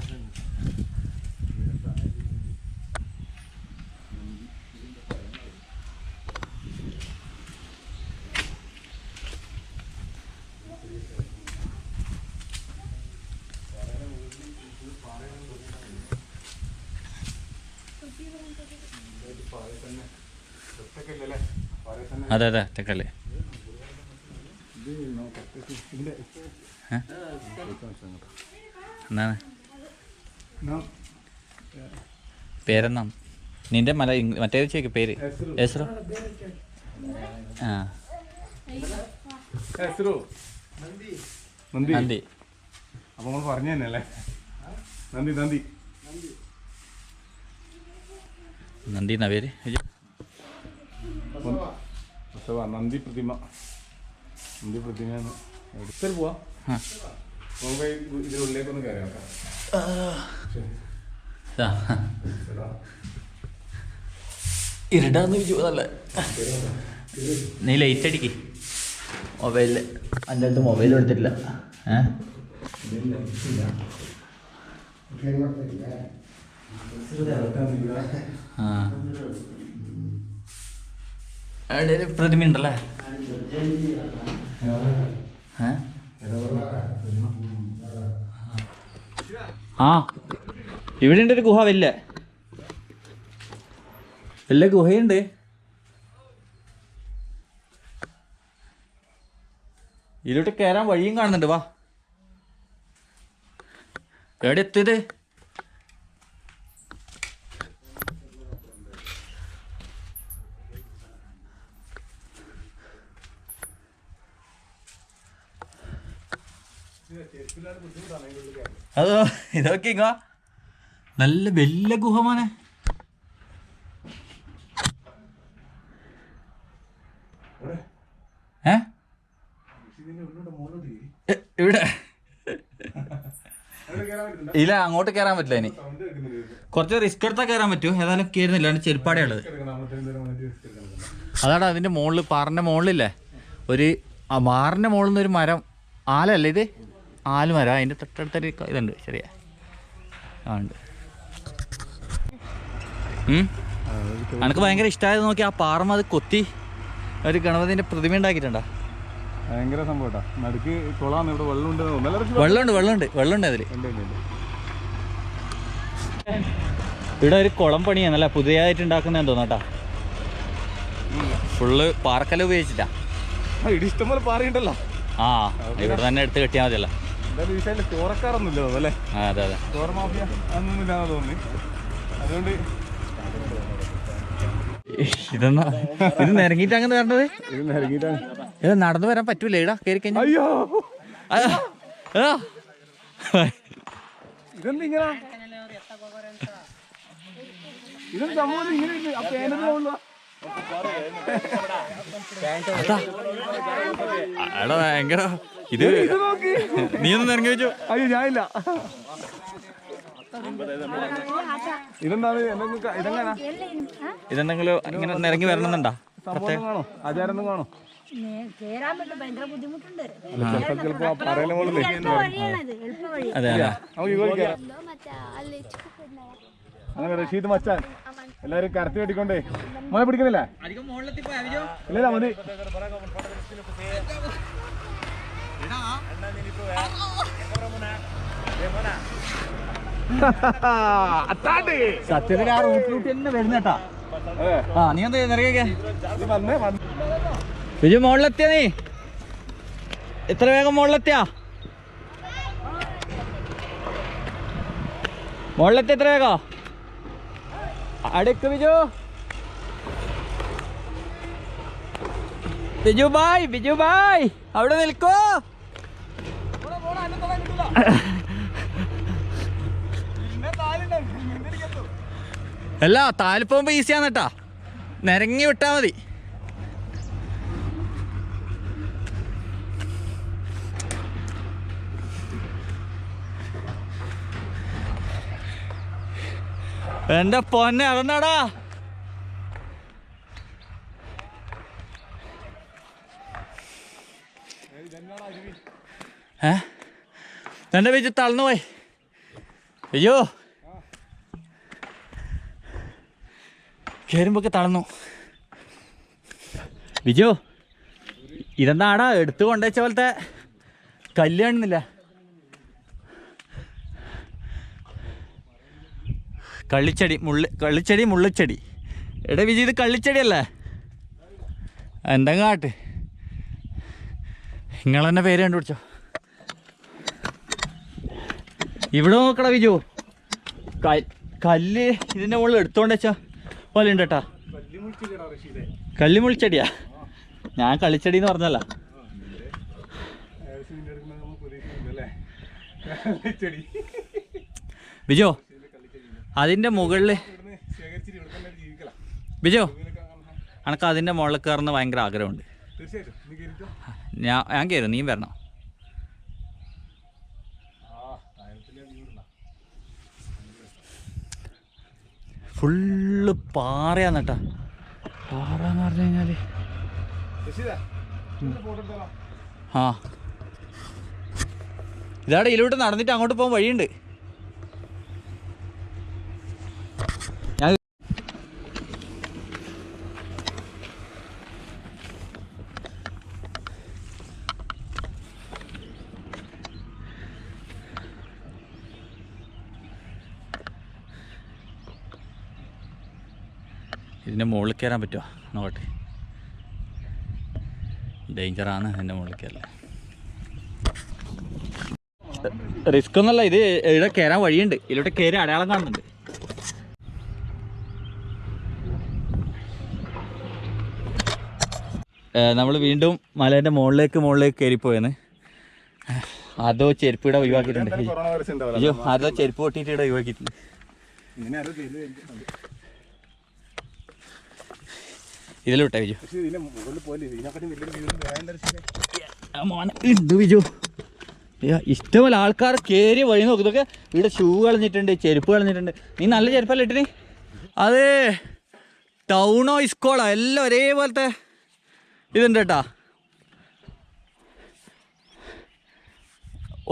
അതെ അതെ ഒറ്റക്കല്ലേ. എന്താണ് പേരെന്നാ നിന്റെ മറ്റേ ചോദിക്കും പേര്? എസ്രോ. ആ നന്ദി. അപ്പൊ നമ്മൾ പറഞ്ഞു തന്നെയല്ലേ നന്ദി നന്ദി നന്ദി എന്നാ പേര്? നന്ദി പ്രതിമ. നന്ദി പ്രതിമ എടുത്തിട്ട് പോവാ. നമുക്ക് ഇതിനുള്ളിലേക്കൊന്ന് കയറാം. ഇരുടാന്ന് വിചാരിച്ചതല്ലേ. നീ ലൈറ്റ് അടിക്ക് മൊബൈലിൽ. എൻ്റെ അടുത്ത് മൊബൈൽ എടുത്തിട്ടില്ല. പ്രതിമ ഉണ്ടല്ലേ? ആ ഇവിടെ ഉണ്ട് ഒരു ഗുഹ. വലിയ ഗുഹയുണ്ട്. ഇതിലോട്ട് കയറാൻ വഴിയും കാണുന്നുണ്ട്. വാ. എവിടെ എത്തിയത്? അതോ ഇതൊക്കെ ഇങ്ങ നല്ല വലിയ ഗുഹ മോനെ. ഇവിടെ ഇല്ല, അങ്ങോട്ട് കയറാൻ പറ്റില്ല. ഇനി കുറച്ച് റിസ്ക് എടുത്താൽ കയറാൻ പറ്റൂ. ഏതായാലും കയറുന്നില്ല, ചെരുപ്പാടേ ഉള്ളത്. അതാണ് അതിന്റെ മുകളിൽ, പാറിന്റെ മുകളിലില്ലേ ഒരു മാറിന്റെ മുകളിൽ നിന്ന് ഒരു മരം, ആലല്ലേ ഇത്? ആലുമരം. അതിന്റെ തൊട്ടടുത്തൊരു ഇതുണ്ട്. ശരിയാ ഉണ്ട്. എനിക്ക് ഭയങ്കര ഇഷ്ടമായത് നോക്കി. ആ പാറമ അത് കൊത്തി ഒരു ഗണപതിന്റെ പ്രതിമ ഉണ്ടാക്കിയിട്ടുണ്ടോ? ഭയങ്കര സംഭവം. നടുക്ക് കുളമാണ്. ഇവിടെ വെള്ളമുണ്ട് അതില്. ഇവിടെ ഒരു കുളം പണിയാന്നല്ല പുതിയതായിട്ട് ഉണ്ടാക്കുന്നതെന്ന് തോന്നട്ടാ. ഫുള്ള് പാറക്കല ഉപയോഗിച്ചിട്ടാ. ഇഷ്ടംപോലെ പാറയുണ്ടല്ലോ. ആ ഇവിടെ തന്നെ എടുത്ത് കെട്ടിയാൽ മതിയല്ലോ. ചോറക്കാറൊന്നുമില്ല അല്ലേ? അതെ അതെ. ചോറ മാഫിയ അതൊന്നും ഇല്ലാന്ന് തോന്നി. അതുകൊണ്ട് ഇതെന്നാ ഇത് നിരങ്ങിട്ട് അങ്ങനെ വരേണ്ടത്? ഇത് നിരങ്ങിട്ടാണ്. ഇത് നടന്നു വരാൻ പറ്റൂല. ഇടാ കയറി കഴിഞ്ഞാൽ. അയ്യോ ഇതെന്തിങ്ങനെ എടാ ഭയങ്കര ഇത്. നീ ഒന്ന് ഇറങ്ങി വെച്ചു. അയ്യോ ഞാനില്ല. ഇതെന്താണ്? ഇതെന്തെങ്കിലും ഇങ്ങനെ ഇറങ്ങി വരണമെന്നുണ്ടോ? കാണോ ആചാരം കാണോ? അതെ അതെ. അങ്ങനെ റഷീദ് മച്ചാൻ എല്ലാരും കരത്തി കെട്ടിക്കൊണ്ടേ മോനെ പിടിക്കുന്നില്ല. ഇല്ല മതി. സത്യത്തിൽ ആ റൂട്ടിലൂട്ടി തന്നെ വരുന്നേട്ടാ. ആ നീ എന്താ നിറയൊക്കെ ബിജു മുകളിലെത്തിയ? നീ എത്ര വേഗം മുകളിലെത്തിയാ? മുകളിലെത്തിയ എത്ര വേഗം? അടുക്ക് ബിജു. ബിജു ബായ് അവിടെ നിൽക്കോ. അല്ല താഴെ പോകുമ്പോ ഈസിയാന്നട്ടാ. നിരങ്ങി വിട്ടാ മതി. എന്റെ പൊന്നെ അതെന്നാടാ. എന്റെ ബിജു തളർന്നു പോയി. ബിജു കയറുമ്പൊക്കെ തളർന്നു. ബിജു ഇതെന്താടാ എടുത്തു കൊണ്ടുവച്ച പോലത്തെ കല്ല് കാണുന്നില്ല. കള്ളിച്ചെടി മുള്ളിച്ചെടി. എടാ വിജയ് ഇത് കള്ളിച്ചെടി അല്ലേ? എന്തെങ്കിലും കാട്ട്, നിങ്ങൾ തന്നെ പേര് കണ്ടുപിടിച്ചോ. ഇവിടെ നോക്കട വിജു, കല്ല് ഇതിൻ്റെ മുകളിൽ എടുത്തോണ്ട് വെച്ചാ പോലെ ഉണ്ട് കേട്ടാ. കല്ല് മുളിച്ചെടിയാ? ഞാൻ കളിച്ചെടി എന്ന് പറഞ്ഞല്ല. ബിജോ അതിൻ്റെ മുകളിൽ, ബിജോ അനക്ക് അതിൻ്റെ മുകളിൽ കയറുന്ന ഭയങ്കര ആഗ്രഹമുണ്ട്. ഞാൻ കയറും, നീ വരണം. ഫുള്ള് പാറയാന്ന് കേട്ടാ. പാറ എന്ന് പറഞ്ഞു കഴിഞ്ഞാൽ ആ ഇതാടെ ഇതിലോട്ട് നടന്നിട്ട് അങ്ങോട്ട് പോകാൻ വഴിയുണ്ട്. ഞാൻ ഇതിൻ്റെ മുകളിൽ കയറാൻ പറ്റുമോ നോക്കട്ടെ. ഡേഞ്ചറാണ് ഇതിൻ്റെ മുകളിൽ കയറല്. റിസ്ക് ഒന്നുമല്ല, ഇത് ഇവിടെ കയറാൻ വഴിയുണ്ട്. ഇതിലോട്ട് കയറി അടയാളം കാണുന്നുണ്ട്. നമ്മൾ വീണ്ടും മലേൻ്റെ മുകളിലേക്ക് കയറിപ്പോയെന്ന്. അതോ ചെരുപ്പ് ഇവിടെ ഒഴിവാക്കിയിട്ടുണ്ട്. അയ്യോ, അതോ ചെരുപ്പ് പൊട്ടിയിട്ട് ഇവിടെ ഒഴിവാക്കിയിട്ടുണ്ട്. ഇതിലോട്ടെ വിജു ഉണ്ട്. വിജു ഇഷ്ടംപോലെ ആൾക്കാർ കയറി വഴി നോക്കും. ഇതൊക്കെ ഇവിടെ ഷൂ കളഞ്ഞിട്ടുണ്ട്, ചെരുപ്പ് കളഞ്ഞിട്ടുണ്ട്. നീ നല്ല ചെരുപ്പല്ല ഇട്ടിന്. അത് ടൗണോ ഇസ്കോളോ എല്ലാം ഒരേപോലത്തെ ഇതുണ്ട് കേട്ടാ,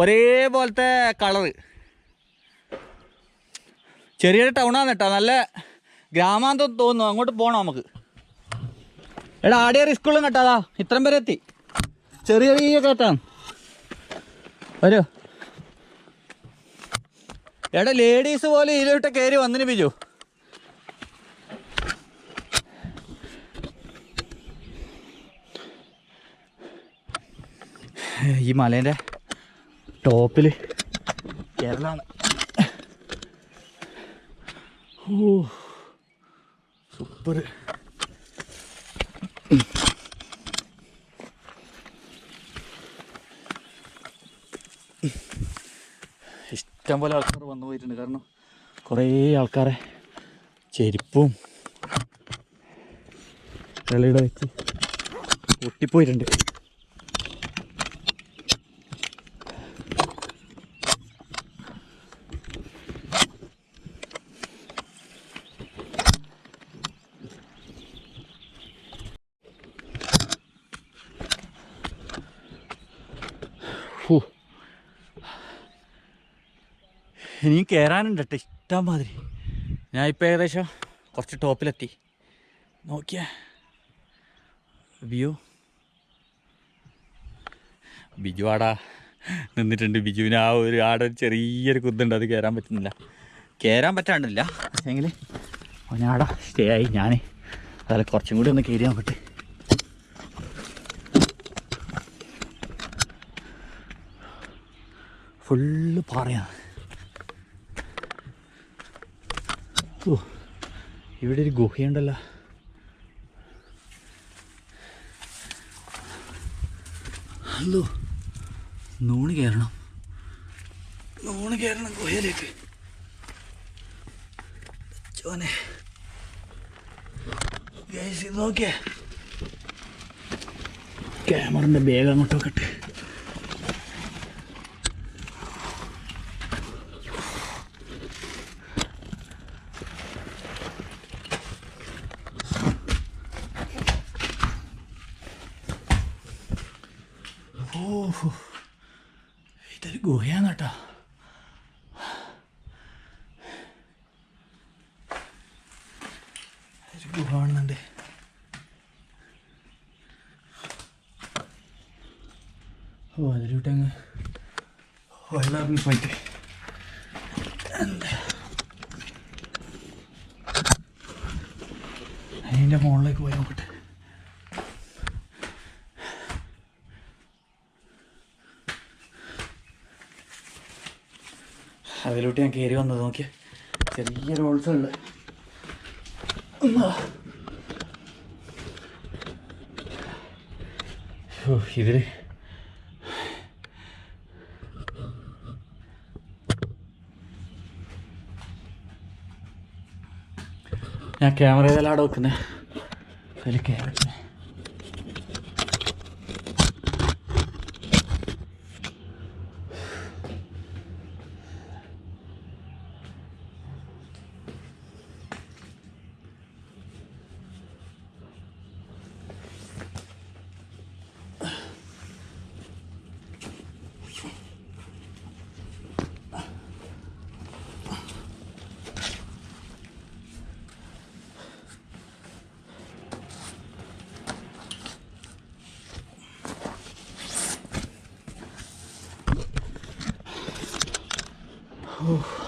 ഒരേപോലത്തെ കളറ്. ചെറിയൊരു ടൗണാന്ന് കേട്ടോ, നല്ല ഗ്രാമാന്തം തോന്നുന്നു. അങ്ങോട്ട് പോകണം നമുക്ക്. എടാ ആടിയ റിസ്ക്കുള്ളും കേട്ടാതാ, ഇത്രയും പേരെ എത്തി. ചെറിയ ചെറിയ കേട്ടാണ്. വരൂ. എടാ ലേഡീസ് പോലെ ഇതിലോട്ട് കയറി വന്നിന് ബിജു. ഈ മലേൻ്റെ ടോപ്പിൽ കേരളമാണ്. ഓ സൂപ്പർ. ഇഷ്ടം പോലെ ആൾക്കാർ വന്നു പോയിട്ടുണ്ട്. കാരണം കുറേ ആൾക്കാരെ ചെരുപ്പും വെളിയുടെ വെച്ച് പൊട്ടിപ്പോയിട്ടുണ്ട്. ഇനിയും കയറാനുണ്ട് കേട്ടോ ഇഷ്ടം മാതിരി. ഞാൻ ഇപ്പോൾ ഏകദേശം കുറച്ച് ടോപ്പിലെത്തി. നോക്കിയാ വ്യൂ. ബിജു ആടാ നിന്നിട്ടുണ്ട്. ബിജുവിന് ആ ഒരു ആടെ ചെറിയൊരു കുത്തുണ്ട്, അത് കയറാൻ പറ്റുന്നില്ല. കയറാൻ പറ്റാണ്ടില്ല പക്ഷേങ്കിൽ അവനാടാ സ്റ്റേ ആയി. ഞാൻ അതല്ല കുറച്ചും കൂടി ഒന്ന് കയറിയാൻ പറ്റേ. ഫുള്ള് പാറയാണ്. ഓ ഇവിടെ ഒരു ഗുഹയുണ്ടല്ലോ. ഹലോ, നൂണ് കയറണം ഗുഹയിലേക്ക്. ചോനെ ഗൈസ് നോക്കിയേ, ക്യാമറൻ്റെ ബാഗ് അങ്ങോട്ടൊക്കെ ഇട്ട്. ഓഹോ, ഇതൊരു ഗുഹയാണ് കേട്ടോ. ഒരു ഗുഹ കാണുന്നുണ്ട്. ഓ അതിലൂട്ടങ്ങ് വെള്ളം ഇറങ്ങി പോയിട്ട് അതിൻ്റെ മുകളിലേക്ക് പോയി നോക്കട്ടെ. അതിലോട്ട് ഞാൻ കയറി വന്നത് നോക്കിയാൽ ചെറിയൊരു ഹോൾസ് ഉണ്ട്. ഇതിൽ ഞാൻ ക്യാമറ ഏതെല്ലാം അവിടെ വെക്കുന്നത് അതിൽ കയറി.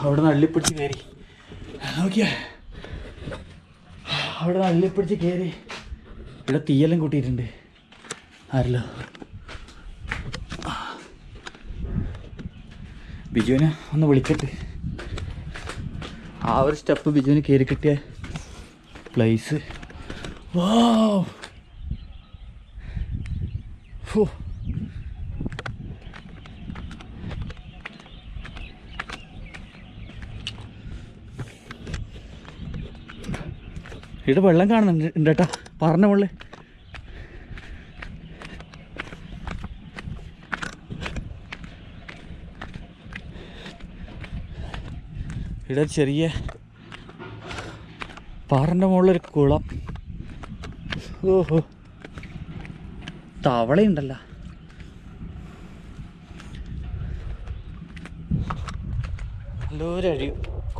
അവിടെ നിന്ന് അള്ളിപ്പിടിച്ച് കയറി നോക്കിയാ, അവിടെ നിന്ന് അള്ളിപ്പിടിച്ച് കയറി. ഇവിടെ തീയെല്ലാം കൂട്ടിയിട്ടുണ്ട്. ആരല്ലോ ബിജുവിനെ ഒന്ന് വിളിക്കട്ടെ. ആ ഒരു സ്റ്റെപ്പ് ബിജുവിന് കയറി കിട്ടിയ പ്ലേസ്. വാവ്, ഇവിടെ വെള്ളം കാണുന്നുണ്ട് കേട്ടാ, പറഞ്ഞ മുകളിൽ. ഇവിടെ ചെറിയ പാറൻ്റെ മുകളിലൊരു കുളം. ഓഹോ, തവളയുണ്ടല്ലോ. നല്ലൊരു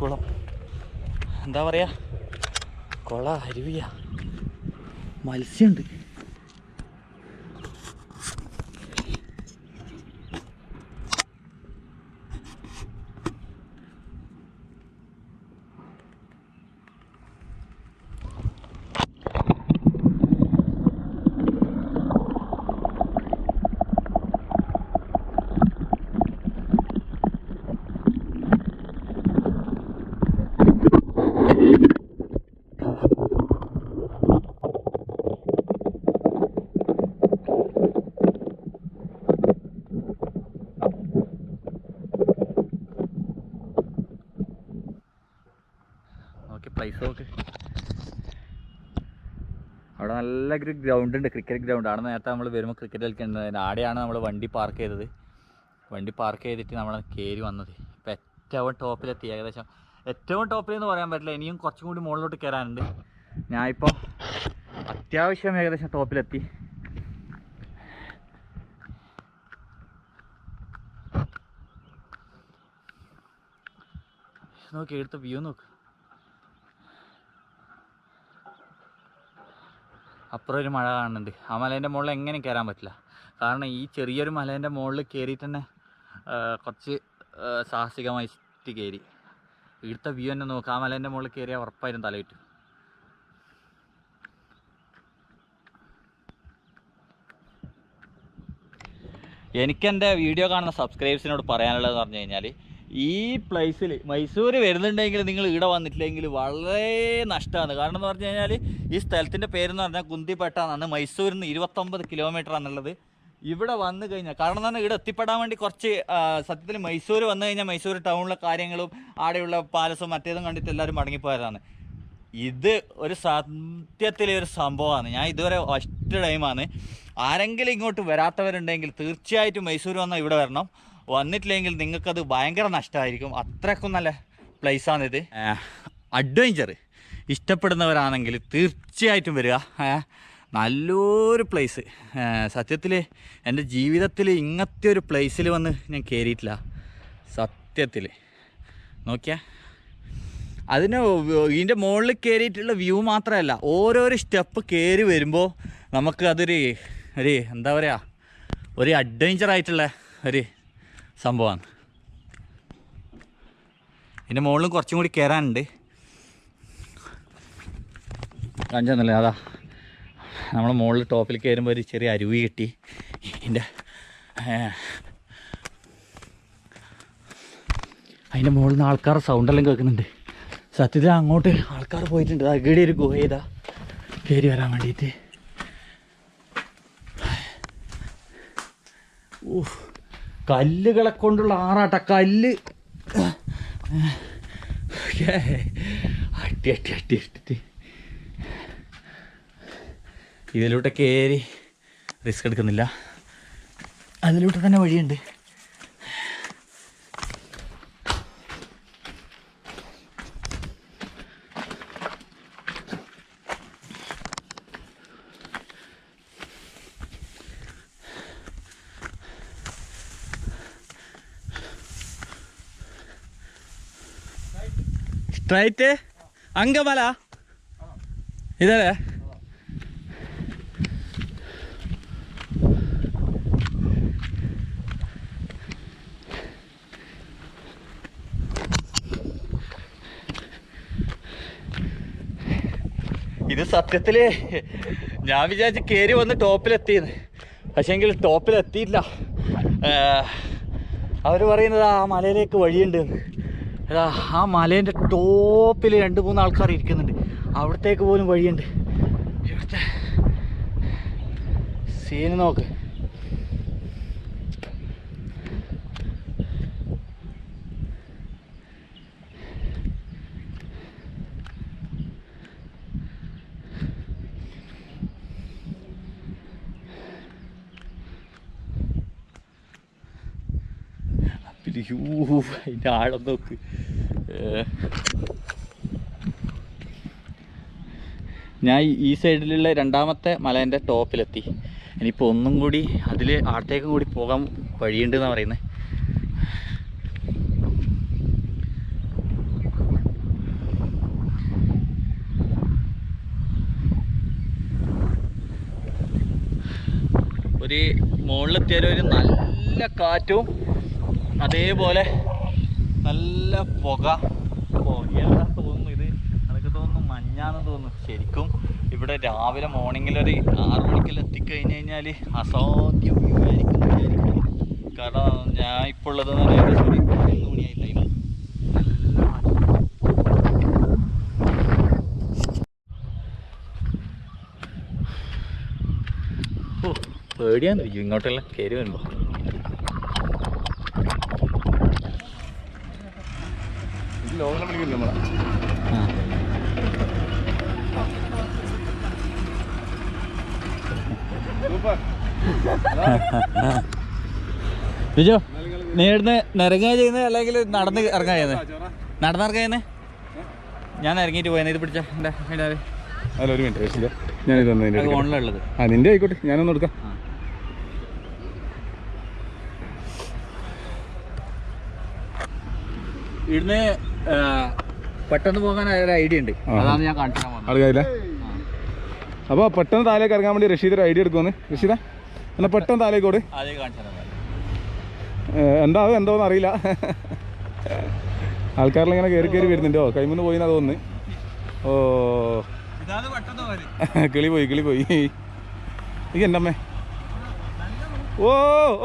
കുളം, എന്താ പറയാ, കുള അരുവിയ, മത്സ്യമുണ്ട്. പ്ലേസ് നോക്ക്. അവിടെ നല്ല ഗ്രൗണ്ട് ഉണ്ട്, ക്രിക്കറ്റ് ഗ്രൗണ്ട്. ആണ് നേരത്തെ നമ്മൾ വരുമ്പോൾ ക്രിക്കറ്റ് കളിക്കേണ്ടത്. ആടെയാണ് നമ്മൾ വണ്ടി പാർക്ക് ചെയ്തത്. വണ്ടി പാർക്ക് ചെയ്തിട്ട് നമ്മൾ കയറി വന്നത്. ഇപ്പം ഏറ്റവും ടോപ്പിലെത്തി. ഏകദേശം ഏറ്റവും ടോപ്പിലെന്ന് പറയാൻ പറ്റില്ല, ഇനിയും കുറച്ചും കൂടി മുകളിലോട്ട് കയറാനുണ്ട്. ഞാനിപ്പോൾ അത്യാവശ്യം ഏകദേശം ടോപ്പിലെത്തി. നോക്കി എടുത്ത വ്യൂ നോക്ക്. അപ്പുറം ഒരു മഴ കാണുന്നുണ്ട്. ആ മലേൻ്റെ മുകളിൽ എങ്ങനെയും കയറാൻ പറ്റില്ല. കാരണം ഈ ചെറിയൊരു മലേൻ്റെ മുകളിൽ കയറിയിട്ട് തന്നെ കുറച്ച് സാഹസികമായിട്ട് കയറി. ഇവിടുത്തെ വ്യൂ തന്നെ നോക്കുക. ആ മലേൻ്റെ മുകളിൽ കയറിയാൽ ഉറപ്പായിട്ടും തലയിട്ടു. എനിക്കെൻ്റെ വീഡിയോ കാണുന്ന സബ്സ്ക്രൈബേഴ്സിനോട് പറയാനുള്ളതെന്ന് പറഞ്ഞു കഴിഞ്ഞാൽ, ഈ പ്ലേസിൽ മൈസൂർ വരുന്നുണ്ടെങ്കിൽ നിങ്ങൾ ഇവിടെ വന്നിട്ടില്ലെങ്കിൽ വളരെ നഷ്ടമാണ്. കാരണം എന്ന് പറഞ്ഞു കഴിഞ്ഞാൽ ഈ സ്ഥലത്തിൻ്റെ പേരെന്ന് പറഞ്ഞാൽ കുന്തിപ്പേട്ട എന്നാണ്. മൈസൂരിൽ നിന്ന് 29 കിലോമീറ്റർ ആണുള്ളത്. ഇവിടെ വന്നു കഴിഞ്ഞാൽ, കാരണം എന്ന് പറഞ്ഞാൽ ഇവിടെ എത്തിപ്പെടാൻ വേണ്ടി കുറച്ച് സത്യത്തിൽ മൈസൂർ വന്നു കഴിഞ്ഞാൽ മൈസൂർ ടൗണിലെ കാര്യങ്ങളും ആടെയുള്ള പാലസും മറ്റേതും കണ്ടിട്ട് എല്ലാവരും മടങ്ങിപ്പോയതാണ്. ഇത് ഒരു സത്യത്തിലൊരു സംഭവമാണ്. ഞാൻ ഇതുവരെ ഫസ്റ്റ് ടൈമാണ്. ആരെങ്കിലും ഇങ്ങോട്ട് വരാത്തവരുണ്ടെങ്കിൽ തീർച്ചയായിട്ടും മൈസൂർ വന്നാൽ ഇവിടെ വരണം. വന്നിട്ടില്ലെങ്കിൽ നിങ്ങൾക്കത് ഭയങ്കര നഷ്ടമായിരിക്കും. അത്രയ്ക്കും നല്ല പ്ലേസാണിത്. അഡ്വഞ്ചർ ഇഷ്ടപ്പെടുന്നവരാണെങ്കിൽ തീർച്ചയായിട്ടും വരിക. നല്ലൊരു പ്ലേസ്. സത്യത്തിൽ എൻ്റെ ജീവിതത്തിൽ ഇങ്ങനത്തെ ഒരു പ്ലേസിൽ വന്ന് ഞാൻ കയറിയിട്ടില്ല സത്യത്തിൽ. നോക്കിയാൽ അതിന് ഇതിൻ്റെ മുകളിൽ കയറിയിട്ടുള്ള വ്യൂ മാത്രമല്ല, ഓരോരോ സ്റ്റെപ്പ് കയറി വരുമ്പോൾ നമുക്ക് അതൊരു എന്താ പറയുക, ഒരു അഡ്വഞ്ചറായിട്ടുള്ള ഒരു സംഭവമാണ്. ഇതിൻ്റെ മുകളിലും കുറച്ചും കൂടി കയറാനുണ്ട്. കാണിച്ചെന്നല്ലേ, അതാ നമ്മൾ മുകളിൽ ടോപ്പിൽ കയറുമ്പോൾ ഒരു ചെറിയ അരുവി കിട്ടി. ഇതിൻ്റെ അതിൻ്റെ മുകളിൽ നിന്ന് ആൾക്കാരുടെ സൗണ്ടെല്ലാം കേൾക്കുന്നുണ്ട്. സത്യത്തിൽ അങ്ങോട്ട് ആൾക്കാർ പോയിട്ടുണ്ട്. അകടി ഒരു ഗുഹ ചെയ്താ കയറി വരാൻ വേണ്ടിയിട്ട്. കല്ലുകളെ കൊണ്ടുള്ള ആറാട്ട കല്ല് അട്ടി അട്ടി അട്ടി ഇട്ടിട്ട് ഇതിലൂടെ കയറി റിസ്ക് എടുക്കുന്നില്ല. അതിലൂടെ തന്നെ വഴിയുണ്ട്. സ്ട്രൈറ്റ് അങ്കമല ഇതല്ലേ? ഇത് സത്യത്തില് ഞാൻ വിചാരിച്ച് കയറി വന്ന് ടോപ്പിലെത്തിയെന്ന്. പക്ഷേങ്കിൽ ടോപ്പിലെത്തിയില്ല. അവർ പറയുന്നത് ആ മലയിലേക്ക് വഴിയുണ്ട്. ആ മലേൻ്റെ ടോപ്പിൽ 2-3 ആൾക്കാർ ഇരിക്കുന്നുണ്ട്. അവിടത്തേക്ക് പോലും വഴിയുണ്ട്. ഇവിടുത്തെ സീന് നോക്ക്. അതിൻ്റെ ആഴം നോക്ക്. ഞാൻ ഈ സൈഡിലുള്ള 2ാമത്തെ മലേൻ്റെ ടോപ്പിലെത്തി. ഇനിയിപ്പോൾ ഒന്നും കൂടി അതിൽ ആഴത്തേക്കും കൂടി പോകാൻ വഴിയുണ്ടെന്നാണ് പറയുന്നത്. ഒരു മുകളിലെത്തിയാലും ഒരു നല്ല കാറ്റും അതേപോലെ നല്ല പുകയെല്ലാം തോന്നുന്നു. ഇത് അതൊക്കെ തോന്നുന്നു മഞ്ഞാന്ന് തോന്നുന്നു. ശരിക്കും ഇവിടെ രാവിലെ മോർണിംഗിലൊരു 6 മണിക്കെല്ലാം എത്തിക്കഴിഞ്ഞ് കഴിഞ്ഞാൽ അസാധ്യം വ്യൂ ആയിരിക്കും വിചാരിക്കുന്നത്. കാരണം ഞാൻ ഇപ്പോൾ ഉള്ളതെന്ന് പറയുന്നത് 11 മണിയായി ടൈം. ഓ പേടിയാന്നിരിക്കും ഇങ്ങോട്ടെല്ലാം കയറി വരുമ്പോൾ. ബിജു നീ ഇവിടുന്ന് നിറങ്ങുക ചെയ്യുന്നത് അല്ലെങ്കിൽ നടന്ന് ഇറങ്ങുക ചെയ്യുന്നത്? നടന്നിറങ്ങുക ചെയ്യുന്നത്? ഞാൻ ഇറങ്ങിയിട്ട് പോയത്. ഇത് പിടിച്ച എൻ്റെ അല്ല ഒരു മിനിറ്റ്, ഞാനിത് ഫോണിലുള്ളത്. ആ നിൻ്റെ ആയിക്കോട്ടെ, ഞാനൊന്ന് എടുക്കാം. ഇവിടുന്ന് പെട്ടെന്ന് പോകാൻ ഒരു ഐഡിയ ഉണ്ട്. അതാണ് ഞാൻ കാണിച്ചു തരാൻ ആൾക്കാരില്ലേ? അപ്പോൾ പെട്ടെന്ന് താഴേക്ക് ഇറങ്ങാൻ വേണ്ടി റഷീദ് ഒരു ഐഡിയ എടുക്കുമെന്ന്. റഷീദ എന്നാൽ പെട്ടെന്ന് താഴേക്കോട്. എന്താവും എന്തോന്ന് അറിയില്ല. ആൾക്കാരെല്ലാം ഇങ്ങനെ കയറി വരുന്നുണ്ടോ? കൈമുന്ന് പോയിന്നാ തോന്നുന്നു. ഓ കിളി പോയി ഈ എൻ്റെ അമ്മേ. ഓ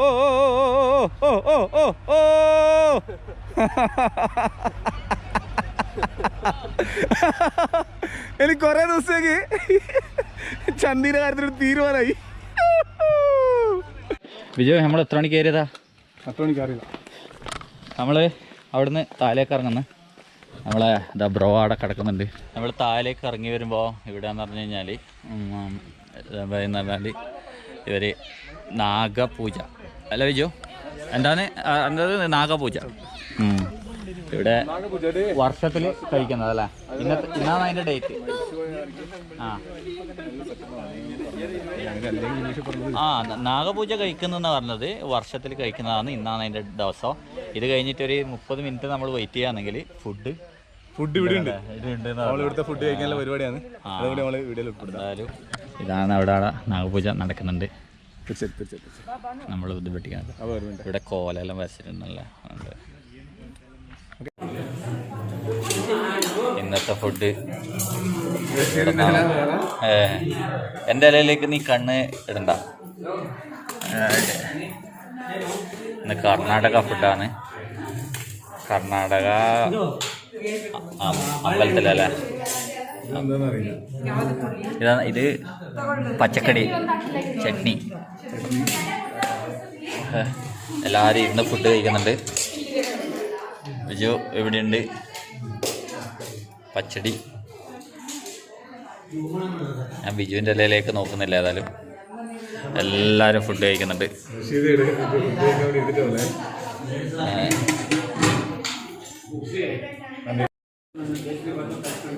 ഓ ഓ ഓ ഓ ഓ ഓ എനിക്ക് കുറേ ദിവസത്തേക്ക് ചന്ദീൻ്റെ കാര്യത്തിൽ തീരുമാനമായി. വിജയ് നമ്മൾ എത്ര മണിക്ക് കയറിയതാ? 10 മണിക്ക് അറിയില്ല. നമ്മൾ അവിടുന്ന് താഴേക്ക് ഇറങ്ങുന്നു. നമ്മളെ ഇതാ ബ്രോ അവിടെ കിടക്കുന്നുണ്ട്. നമ്മൾ താഴേക്ക് ഇറങ്ങി വരുമ്പോൾ ഇവിടെ എന്ന് പറഞ്ഞു കഴിഞ്ഞാൽ ഇവർ നാഗപൂജ അല്ല വിജു എന്താണ് നാഗപൂജ ഇവിടെ വർഷത്തിൽ കഴിക്കുന്നതല്ലേ? ഇന്നാണ് അതിൻ്റെ ഡേറ്റ്. നാഗപൂജ കഴിക്കുന്നതെന്ന് പറഞ്ഞത് വർഷത്തിൽ കഴിക്കുന്നതാണ്. ഇന്നാണ് അതിൻ്റെ ദിവസം. ഇത് കഴിഞ്ഞിട്ടൊരു 30 മിനിറ്റ് നമ്മൾ വെയിറ്റ് ചെയ്യുകയാണെങ്കിൽ ഫുഡ് ഇവിടെ ഉണ്ട്. ഇവിടുത്തെ ഫുഡ് കഴിക്കാനുള്ള പരിപാടിയാണ്. എന്തായാലും ഇതാണ് അവിടെ നാഗപൂജ നടക്കുന്നുണ്ട്. നമ്മൾ ഇത് വെട്ടിക്കുന്നത് ഇവിടെ കോലെല്ലാം വരച്ചിട്ടുണ്ടല്ലോ. ഇന്നത്തെ ഫുഡ് എൻ്റെ ഇലയിലേക്ക് നീ കണ്ണ് ഇടണ്ട. ഇന്ന് കർണാടക ഫുഡാണ്. കർണാടക അമ്പലത്തിലല്ലേ? ഇതാ ഇത് പച്ചക്കറി ചട്നി. എല്ലാവരും ഇരുന്ന് ഫുഡ് കഴിക്കുന്നുണ്ട്. ബിജു എവിടെയുണ്ട്? പച്ചടി. ഞാൻ ബിജുവിൻ്റെ ഇലയിലേക്ക് നോക്കുന്നില്ല. ഏതായാലും എല്ലാവരും ഫുഡ് കഴിക്കുന്നുണ്ട്.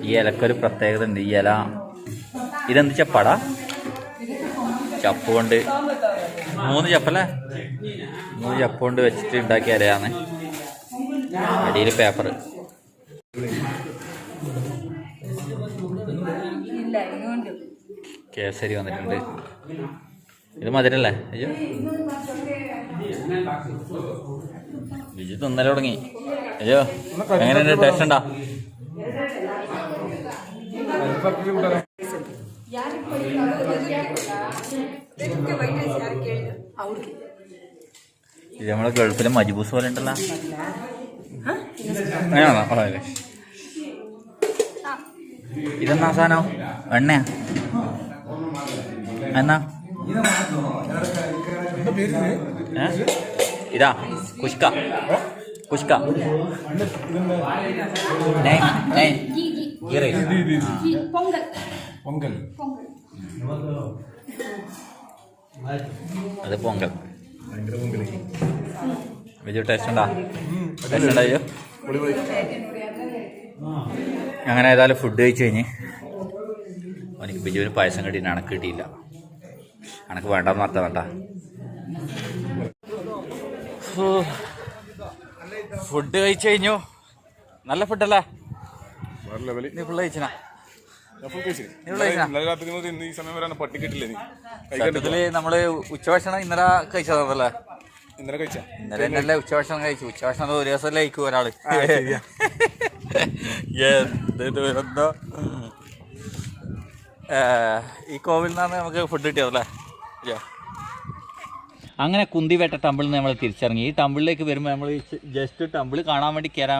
ഈ ഇലക്കൊരു പ്രത്യേകത ഉണ്ട്. ഈ ഇല ഇതെന്ത് ചപ്പാടാ? ചപ്പ് കൊണ്ട് 3 ചപ്പല്ലേ? 3 ചപ്പ് കൊണ്ട് വെച്ചിട്ട് ഉണ്ടാക്കിയ ഇലയാണ്. അടിയിൽ പേപ്പർ. കേസരി വന്നിട്ടുണ്ട്. ഇത് മധുരല്ലേ അയ്യോ? ബിജു തിന്നല് തുടങ്ങി. അയ്യോ എങ്ങനെയുണ്ട്? ടേസ്റ്റ് ഉണ്ടോ? ഇത് നമ്മളെ ഗൾഫിലെ മജ്ബൂസ് പോലെ ഉണ്ടല്ലോ. അങ്ങനെയാണോ? ഇതെന്നാ സാധനം? എണ്ണയാ? എന്നാ ഇതാ കുഷ്ക. കുഷ്ക അത് പൊങ്കൽ. ബിജു ടേസ്റ്റ് ഉണ്ടാ? ടേസ്റ്റ് ഉണ്ടായോ? അങ്ങനെ ഏതായാലും ഫുഡ് കഴിച്ച് കഴിഞ്ഞ് എനിക്ക് ബിജുവിന് പായസം കിട്ടിയിട്ട് അണക്ക് കിട്ടിയില്ല. അണക്ക് വേണ്ടെന്ന് പറഞ്ഞാൽ വേണ്ട. ഫുഡ് കഴിച്ചു കഴിഞ്ഞു. നല്ല ഫുഡല്ലേ? നീ ഫുള്ള് കഴിച്ചാ? സത്യത്തില് നമ്മള് ഉച്ചഭക്ഷണം ഇന്നലെ കഴിച്ചതല്ലേ? ഇന്നലെ എന്നല്ലേ ഉച്ചഭക്ഷണം കഴിച്ചു. ഉച്ചഭക്ഷണം ഒരു ദിവസമല്ലേ കഴിക്കും ഒരാള്. എന്ത് ദുരന്തോ. ഈ കോവിൽ നിന്നാണ് നമുക്ക് ഫുഡ് കിട്ടിയതല്ലേ? അങ്ങനെ കുന്തിവേട്ട ടമ്പിളിൽ നിന്ന് നമ്മൾ തിരിച്ചിറങ്ങി. ഈ ടമ്പിളിലേക്ക് വരുമ്പോൾ നമ്മൾ ജസ്റ്റ് ടമ്പിൾ കാണാൻ വേണ്ടി കയറാൻ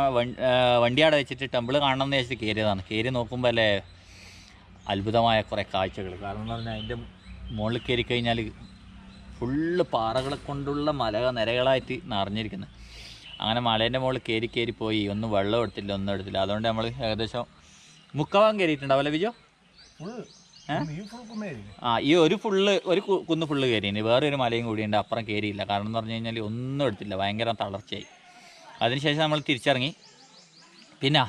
വണ്ടിയാടെ വെച്ചിട്ട് ടമ്പിൾ കാണണമെന്ന് വെച്ചിട്ട് കയറിയതാണ്. കയറി നോക്കുമ്പോൾ അല്ലേ അത്ഭുതമായ കുറേ കാഴ്ചകൾ. കാരണം എന്ന് പറഞ്ഞാൽ അതിൻ്റെ മുകളിൽ കയറി കഴിഞ്ഞാൽ ഫുള്ള് പാറകളെ കൊണ്ടുള്ള നിരകളായിട്ട് നിറഞ്ഞിരിക്കുന്നത്. അങ്ങനെ മലേൻ്റെ മുകളിൽ കയറി പോയി. ഒന്നും വെള്ളം എടുത്തില്ല, ഒന്നും എടുത്തില്ല. അതുകൊണ്ട് നമ്മൾ ഏകദേശം മുക്കാവാൻ കയറിയിട്ടുണ്ടാവില്ലേ ബിജോ? ഈ ഒരു കുന്ന് ഫുള്ള് കയറിയിന്. വേറൊരു മലയും കൂടിയുണ്ട്, അപ്പുറം കയറിയില്ല. കാരണം എന്ന് പറഞ്ഞു കഴിഞ്ഞാൽ ഒന്നും എടുത്തില്ല, ഭയങ്കര തളർച്ചയായി. അതിനുശേഷം നമ്മൾ തിരിച്ചിറങ്ങി. പിന്നെ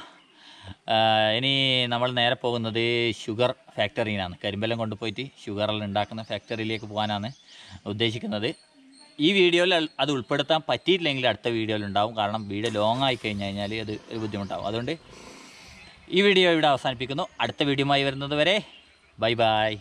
ഇനി നമ്മൾ നേരെ പോകുന്നത് ഷുഗർ ഫാക്ടറിയിലാണ്. കരിമ്പെല്ലാം കൊണ്ടുപോയിട്ട് ഷുഗറെല്ലാം ഉണ്ടാക്കുന്ന ഫാക്ടറിയിലേക്ക് പോകാനാണ് ഉദ്ദേശിക്കുന്നത്. ഈ വീഡിയോയിൽ അത് ഉൾപ്പെടുത്താൻ പറ്റിയിട്ടില്ലെങ്കിൽ അടുത്ത വീഡിയോയിൽ ഉണ്ടാവും. കാരണം വീഡിയോ ലോങ് ആയി കഴിഞ്ഞാൽ അത് ഒരു ബുദ്ധിമുട്ടാവും. അതുകൊണ്ട് ഈ വീഡിയോ ഇവിടെ അവസാനിപ്പിക്കുന്നു. അടുത്ത വീഡിയോയുമായി വരുന്നത് വരെ ബൈ ബൈ.